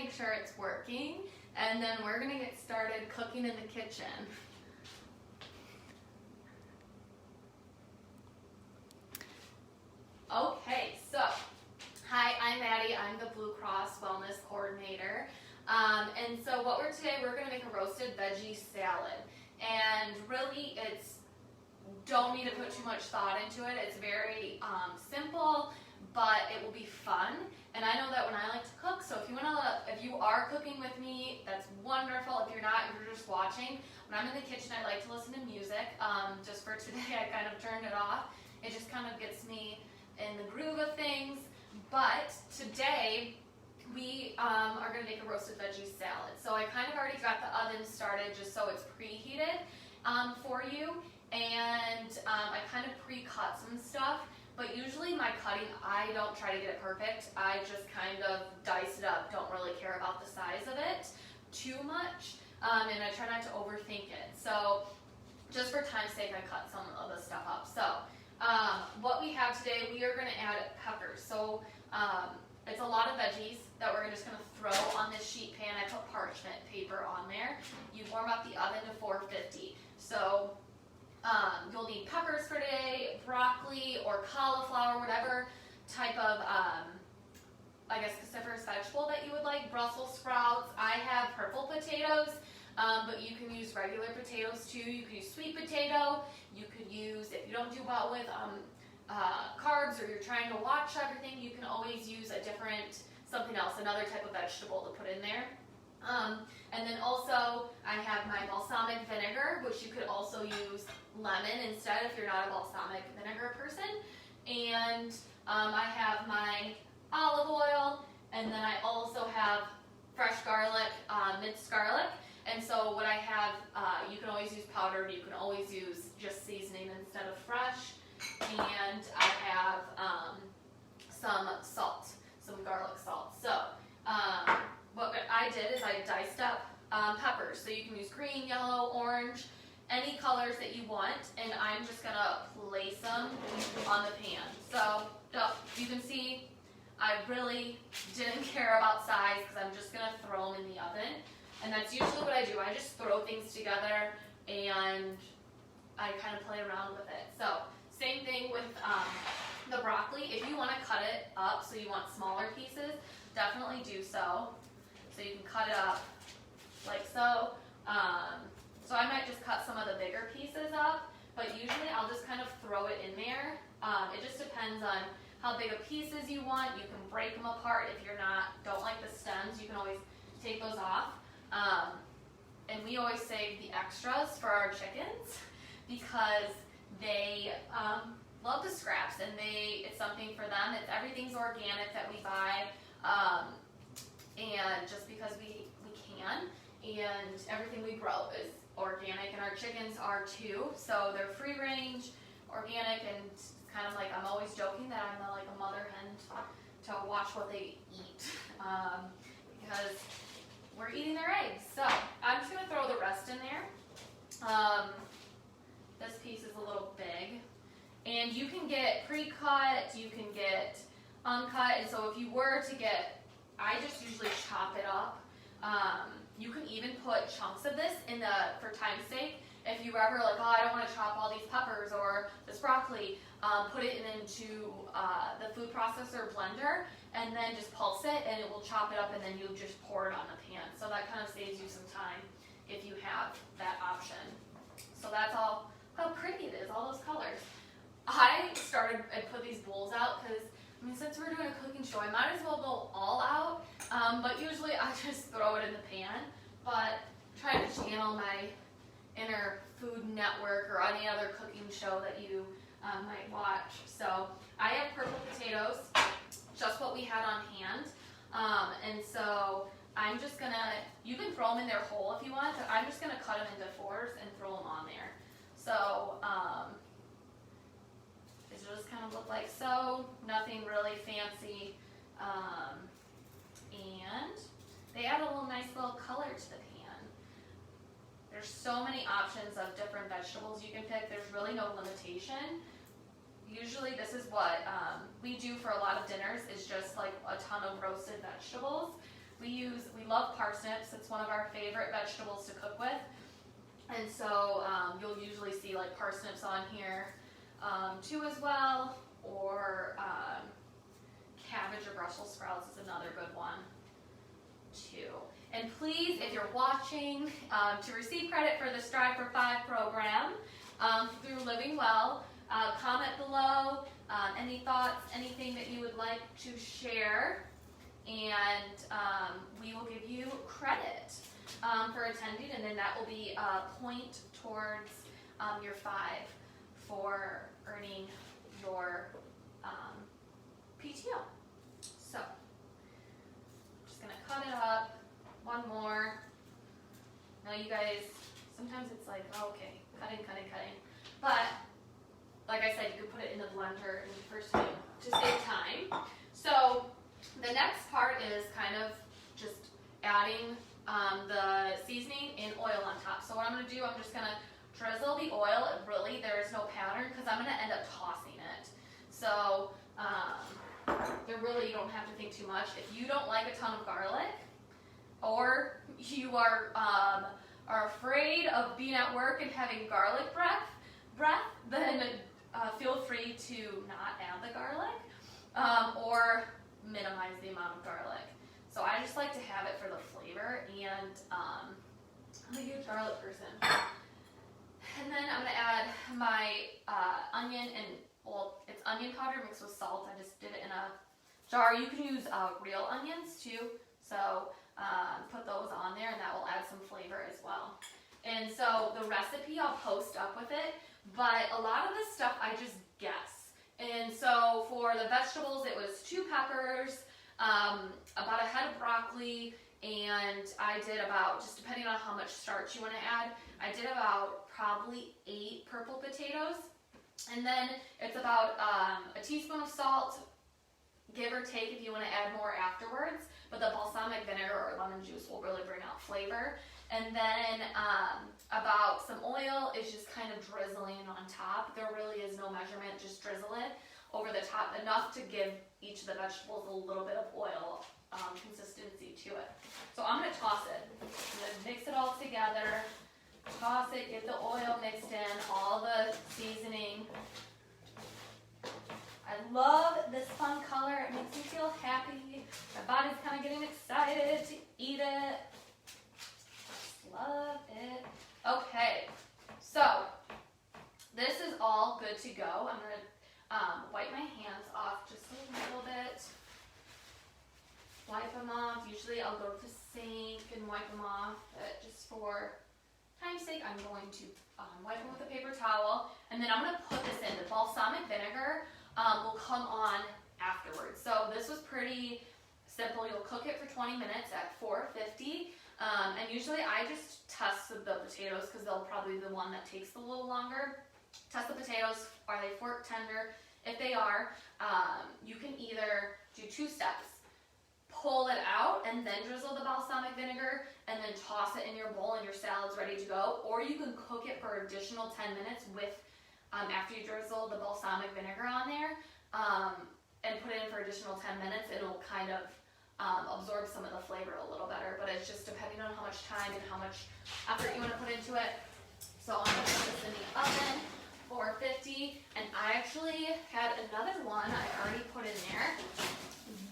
make sure it's working, and then we're gonna get started cooking in the kitchen. Okay, so, hi, I'm Maddie. I'm the Blue Cross Wellness Coordinator. And so we're gonna make a roasted veggie salad. And really, don't need to put too much thought into it. It's very simple, but it will be fun. And I know that when I like to cook, so if you are cooking with me, that's wonderful. If you're not, if you're just watching, when I'm in the kitchen, I like to listen to music. Just for today, I kind of turned it off. It just kind of gets me in the groove of things. But today, we are going to make a roasted veggie salad. So I kind of already got the oven started just so it's preheated for you. And I kind of pre-cut some stuff. But usually my cutting, I don't try to get it perfect. I just kind of dice it up. Don't really care about the size of it too much. And I try not to overthink it. So just for time's sake, I cut some of the stuff up. So what we have today, we are going to add peppers. So it's a lot of veggies that we're just going to throw on this sheet pan. I put parchment paper on there. You warm up the oven to 450. So you'll need peppers for today, broccoli or cauliflower, whatever type of, I guess, cruciferous vegetable that you would like. Brussels sprouts. I have purple potatoes, but you can use regular potatoes too. You could use sweet potato. You could use, if you don't do well with carbs or you're trying to watch everything, you can always use something else, another type of vegetable to put in there. And then also I have my balsamic vinegar, which you could also use lemon instead if you're not a balsamic vinegar person. And I have my olive oil, and then I also have fresh garlic, minced garlic. And so what I have, you can always use powdered, you can always use just seasoning instead of fresh. And I have some salt, some garlic salt. So what I did is I diced up peppers. So you can use green, yellow, orange, any colors that you want. And I'm just going to place them on the pan. So you can see I really didn't care about size because I'm just going to throw them in the oven. And that's usually what I do. I just throw things together and I kind of play around with it. So same thing with the broccoli. If you want to cut it up, so you want smaller pieces, definitely do so. So you can cut it up like so. So I might just cut some of the bigger pieces up, but usually I'll just kind of throw it in there. It just depends on how big of pieces you want. You can break them apart if don't like the stems. You can always take those off. And we always save the extras for our chickens because they love the scraps, and it's something for them. Everything's organic that we buy, and just because we can, and everything we grow is organic, and our chickens are too. So they're free range, organic, and it's kind of like I'm always joking that I'm like a mother hen to watch what they eat because we're eating their eggs. So I'm just going to throw the rest in there. This piece is a little big. And you can get pre-cut, you can get uncut. And so if you were to I just usually chop it up. You can even put chunks of this for time's sake. If you ever like, I don't want to chop all these peppers or this broccoli, put it into the food processor blender and then just pulse it and it will chop it up, and then you just pour it on the pan. So that kind of saves you some time if you have that option. So that's all, how pretty it is, all those colors. I put these bowls out because, since we're doing a cooking show, I might as well go all out. But usually I just throw it in the pan. But trying to channel my inner Food Network or any other cooking show that you might watch. So I have purple potatoes, just what we had on hand. And so I'm just you can throw them in there whole if you want, but I'm just gonna cut them into fours and throw them on there. So it'll just kind of look like so, nothing really fancy. And they add a nice little color to the pan. There's so many options of different vegetables you can pick. There's really no limitation. Usually this is what we do for a lot of dinners, is just like a ton of roasted vegetables. we love parsnips. It's one of our favorite vegetables to cook with. And so you'll usually see like parsnips on here too as well, or cabbage or Brussels sprouts is another good one too. And please, if you're watching, to receive credit for the Strive for 5 program through Living Well, comment below any thoughts, anything that you would like to share, and we will give you credit for attending, and then that will be a point towards your 5 for earning your PTO. So, I'm just going to cut it up. One more. Now you guys, sometimes it's like, oh, okay, cutting. But, like I said, you could put it in the blender in the first time to save time. So, the next part is kind of just adding the seasoning and oil on top. So what I'm going to do, I'm just going to drizzle the oil. Really, there is no pattern because I'm going to end up tossing it. So you don't have to think too much. If you don't like a ton of garlic, or you are afraid of being at work and having garlic breath, then feel free to not add the garlic or minimize the amount of garlic. So I just like to have it for the flavor, and I'm a huge garlic person. And then I'm going to add my onion, and well, it's onion powder mixed with salt. I just did it in a jar. You can use real onions too, so put those on there, and that will add some flavor as well. And so the recipe, I'll post up with it, but a lot of this stuff I just guess. And so for the vegetables, it was 2 peppers, about a head of broccoli, and I did about, just depending on how much starch you want to add, I did about probably 8 purple potatoes. And then it's about a teaspoon of salt, give or take if you want to add more afterwards, but the balsamic vinegar or lemon juice will really bring out flavor. And then about some oil is just kind of drizzling on top. There really is no measurement, just drizzle it over the top, enough to give each of the vegetables a little bit of oil consistency to it. So I'm going to toss it. I'm going to mix it all together, toss it, get the oil mixed in, all the seasoning. I love this fun color. It makes me feel happy. My body's kind of getting excited to eat it. Love it. Okay, so this is all good to go. I'm going to wipe my hands off just a little bit. Wipe them off. Usually I'll go to the sink and wipe them off, but just for time's sake, I'm going to wipe them with a paper towel. And then I'm going to put this in. The balsamic vinegar will come on afterwards. So this was pretty simple. You'll cook it for 20 minutes at 450. And usually I just test the potatoes because they'll probably be the one that takes a little longer. Test the potatoes. Are they fork tender? If they are, you can either do 2 steps. Pull it out and then drizzle the balsamic vinegar and then toss it in your bowl and your salad's ready to go. Or you can cook it for an additional 10 minutes with, after you drizzle the balsamic vinegar on there, and put it in for additional 10 minutes. It'll kind of absorb some of the flavor a little better, but it's just depending on how much time and how much effort you want to put into it. So I'm going to put this in the oven, 450, and I actually had another one I already put in there.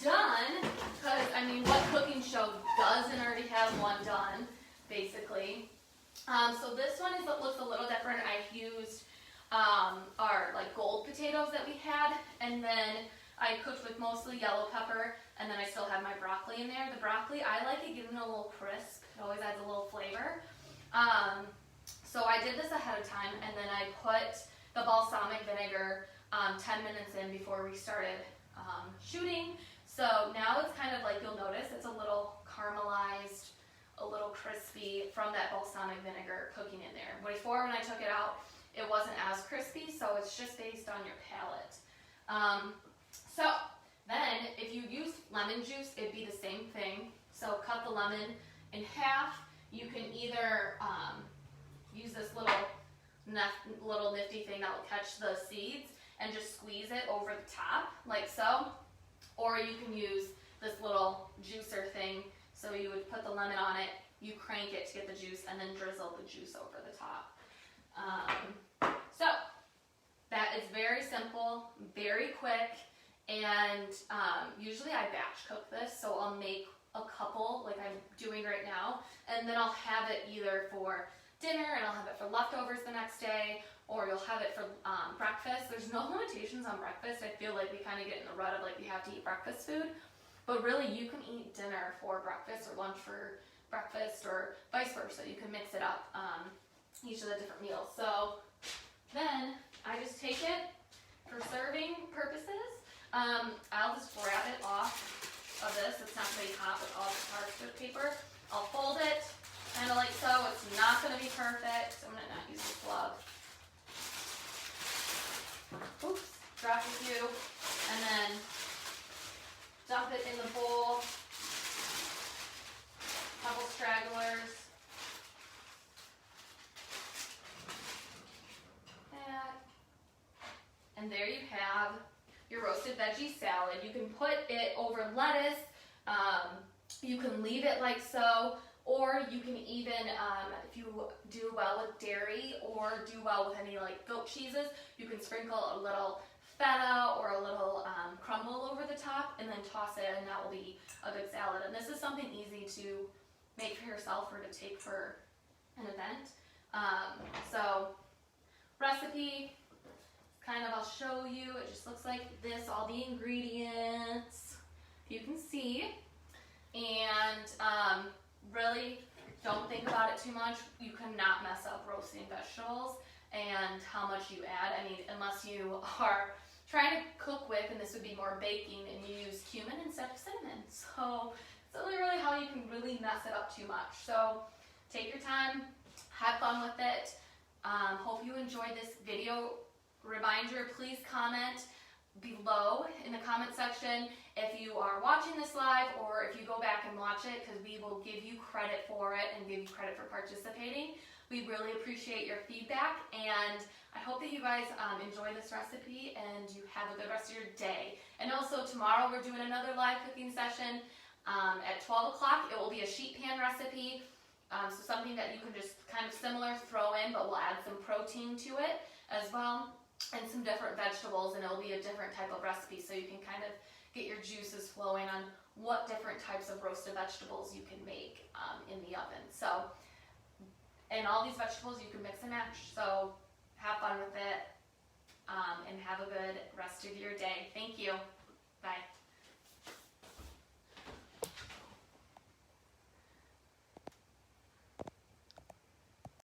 Done, because I mean, what cooking show doesn't already have one done, basically? So this one looks a little different. I used our like gold potatoes that we had, and then I cooked with mostly yellow pepper, and then I still have my broccoli in there. The broccoli, I like it getting a little crisp. It always adds a little flavor. So I did this ahead of time, and then I put the balsamic vinegar 10 minutes in before we started shooting. So now it's kind of like, you'll notice it's a little caramelized, a little crispy from that balsamic vinegar cooking in there. Before, when I took it out, it wasn't as crispy, so it's just based on your palate. So then, if you use lemon juice, it'd be the same thing. So cut the lemon in half. You can either use this little nifty thing that will catch the seeds and just squeeze it over the top, like so. Or you can use this little juicer thing So you would put the lemon on it, you crank it to get the juice, and then drizzle the juice over the top. So that is very simple, very quick, and usually I batch cook this, so I'll make a couple like I'm doing right now, and then I'll have it either for dinner and I'll have it for leftovers the next day, or you'll have it for breakfast. There's no limitations on breakfast. I feel like we kind of get in the rut of like we have to eat breakfast food, but really you can eat dinner for breakfast or lunch for breakfast or vice versa. You can mix it up, each of the different meals. So then I just take it for serving purposes. I'll just grab it off of this. It's not going to be hot with all the parchment paper. I'll fold it kind of like so. It's not going to be perfect. I'm going to not use this glove. Oops, drop a few, and then dump it in the bowl. Couple stragglers. And there you have your roasted veggie salad. You can put it over lettuce. You can leave it like so, or you can even, if you do well with dairy or do well with any like goat cheeses, you can sprinkle a little feta or a little crumble over the top and then toss it, and that will be a good salad. And this is something easy to make for yourself or to take for an event. So recipe, kind of, I'll show you. It just looks like this, all the ingredients, you can see. And really don't think about it too much. You cannot mess up roasting vegetables and how much you add. I mean, unless you are trying to cook with, and this would be more baking, and you use cumin instead of cinnamon. So it's only really how you can really mess it up too much. So take your time, have fun with it. Hope you enjoyed this video. Reminder, please comment below in the comment section if you are watching this live or if you go back and watch it, because we will give you credit for it and give you credit for participating. We really appreciate your feedback, and I hope that you guys enjoy this recipe and you have a good rest of your day. And also tomorrow we're doing another live cooking session at 12 o'clock. It will be a sheet pan recipe, so something that you can just kind of similar throw in, but we'll add some protein to it as well, and some different vegetables, and it'll be a different type of recipe, so you can kind of get your juices flowing on what different types of roasted vegetables you can make in the oven. So, and all these vegetables you can mix and match, so have fun with it, and have a good rest of your day. Thank you.